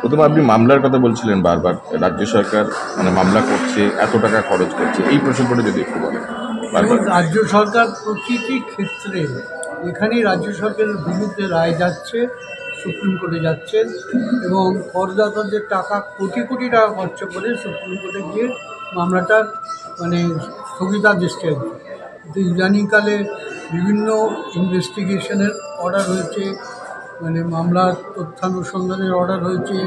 প্রথমে আপনি মামলার কথা বলছিলেন বারবার, রাজ্য সরকার মানে মামলা করছে, এত টাকা খরচ করছে, এই প্রসঙ্গটা যদি একটু বলেন। রাজ্য সরকার প্রতিটি ক্ষেত্রে এখানেই রাজ্য সরকারের বিরুদ্ধে রায় যাচ্ছে, সুপ্রিম কোর্টে যাচ্ছেন এবং করদাতাদের টাকা কোটি কোটি টাকা খরচ করে সুপ্রিম কোর্টে গিয়ে মামলাটার মানে স্থগিতাদেশ চাইছে। কিন্তু ইদানিংকালে বিভিন্ন ইনভেস্টিগেশনের অর্ডার হয়েছে, মানে মামলার তথ্যানুসন্ধানের অর্ডার হয়েছে,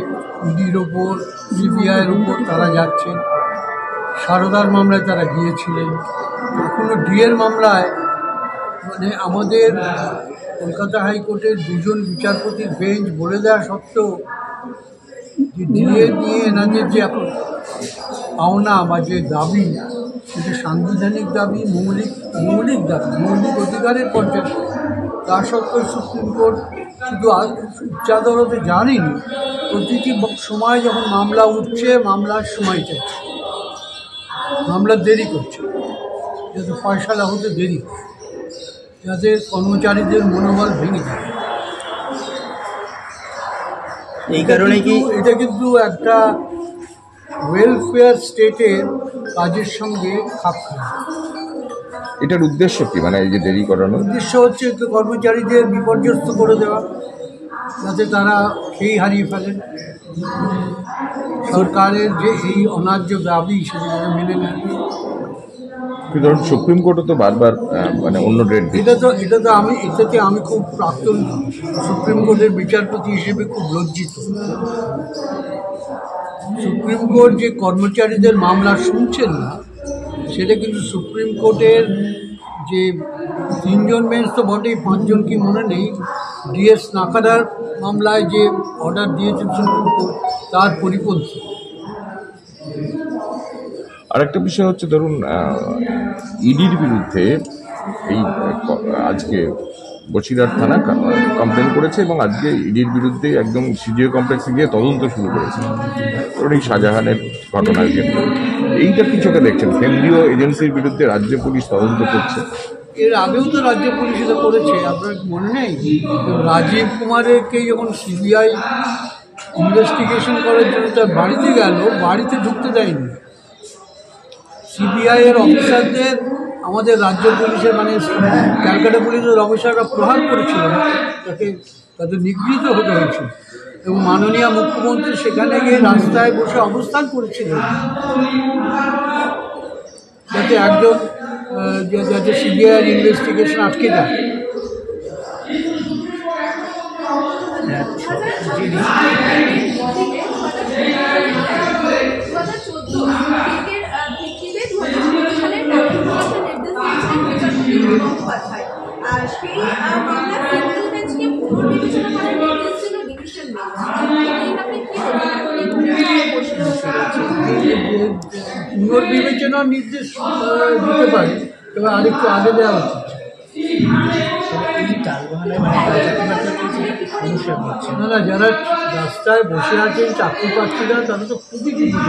ইডির ওপর, সিবিআইয়ের উপর তারা যাচ্ছেন। সারদার মামলায় তারা গিয়েছিলেন। এখনও ডিএর মামলায় মানে আমাদের কলকাতা হাইকোর্টের দুজন বিচারপতির বেঞ্চ বলে দেওয়া সত্ত্বেও যে ডিএ নিয়ে এনাদের যে পাওনা বা যে দাবি, সেটা সাংবিধানিক দাবি, মৌলিক দাবি, মৌলিক অধিকারের পর্যায়ে, তা সত্ত্বেও সুপ্রিম কোর্ট শুধু উচ্চ আদালতে জানেনি, প্রতিটি সময় যখন মামলা উঠছে মামলার সময় চাইছে, মামলা দেরি করছে, যাতে ফয়সালা হতে দেরি হয়, যাতে কর্মচারীদের মনোবল ভেঙে যায়। এই কারণে কি এটা কিন্তু একটা ওয়েলফেয়ার স্টেটের কাজের সঙ্গে খাপ খায়। এটার উদ্দেশ্য কি, মানে এই যে দেরি করানোর উদ্দেশ্য হচ্ছে কর্মচারীদের বিপর্যস্ত করে দেওয়া, যাতে তারা খেই হারিয়ে ফেলেন। সরকারের যে এই অন্যায্য দাবি সেটা মেনে নেন। ধরুন সুপ্রিম কোর্টও তো বারবার মানে অন্য ডেট এটাতে আমি খুব প্রাক্তন সুপ্রিম কোর্টের বিচারপতি হিসেবে খুব লজ্জিত। সুপ্রিম কোর্ট যে কর্মচারীদের মামলা শুনছেন না, সেটা কিন্তু সুপ্রিম কোর্টের যে 3জন বেঞ্চ তো বটেই, 5জন কি মনে নেই, ডিএস নাকাদার মামলায় যে অর্ডার দিয়েছেন সুপ্রিম কোর্ট তার পরিপন্থী। আরেকটা বিষয় হচ্ছে, ধরুন ইডির বিরুদ্ধে এই আজকে বসিরহাট থানা কমপ্লেন করেছে এবং আজকে ইডির বিরুদ্ধে একদম সিজিও কমপ্লেক্সে গিয়ে তদন্ত শুরু করেছে, ধরুন এই শাহজাহানের ঘটনার ক্ষেত্রে। এইটা কি চোখে দেখছেন? কেন্দ্রীয় এজেন্সির বিরুদ্ধে রাজ্য পুলিশ তদন্ত করছে। এর আগেও তো রাজ্য পুলিশ এটা করেছে, আপনার মনে নেই? রাজীব কুমারকে যখন সিবিআই ইনভেস্টিগেশন করার জন্য তার বাড়িতে গেল, বাড়িতে ঢুকতে দেয়নি। সিবিআইয়ের অফিসারদের আমাদের রাজ্য পুলিশের মানে ক্যালকাটা পুলিশের অফিসাররা প্রহার করেছিল, তাদের নিগৃহীত হতে হয়েছিল এবং মাননীয় মুখ্যমন্ত্রী সেখানে গিয়ে রাস্তায় বসে অবস্থান করেছিলেন যাতে সিবিআইয়ের ইনভেস্টিগেশন আটকে যায়। পুনর্বিবেচনার নির্দেশ দিতে পারে, তবে আরেকটু আগে দেওয়া উচিত। না, যারা রাস্তায় বসে আছেন চাকরি প্রার্থীরা, তারা তো খুবই চিন্তিত।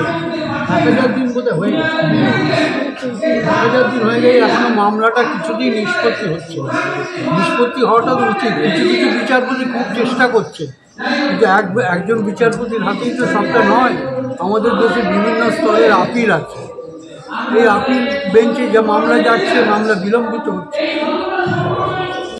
1000 দিন বোধহয় হয়ে গেছে, 1000 দিন হয়ে গেলে এখনো মামলাটা কিছুতেই নিষ্পত্তি হচ্ছে না। নিষ্পত্তি হওয়াটা তো উচিত। কিছু কিছু বিচারপতি খুব চেষ্টা করছে, কিন্তু একজন বিচারপতির হাতেই তো সবটা নয়। আমাদের দেশে বিভিন্ন স্তরের আপিল আছে, এই আপিল বেঞ্চে যা মামলা যাচ্ছে, মামলা বিলম্বিত হচ্ছে।